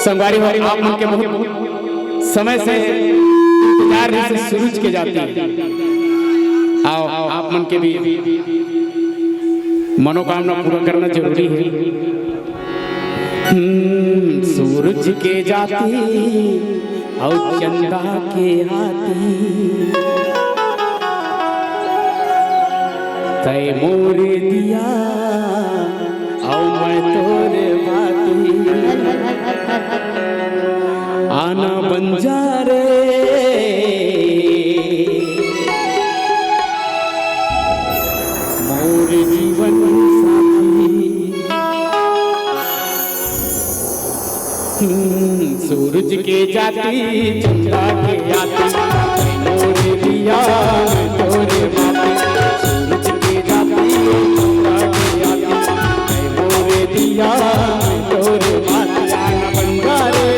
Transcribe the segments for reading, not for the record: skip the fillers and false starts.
संगवारी हो आप मन के बहुत समय से इंतजार से सूरज के जाती आओ आप मन के भी मनोकामना पूरा करना जरूरी है। सूरज के जाती और चंदा के आती तय मोरे दिया और मैं तोरे बाती आना बंजारे मोर जीवन साथी सूरज के जाती चंदा के आती मोर दिया मैं तोरे बाती सूरज के जाती चंदा के आती मोर दिया मैं तोरे बाती आना बंजारे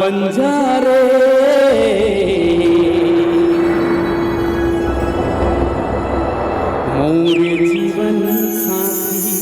बंजारे मोरे जीवन साथी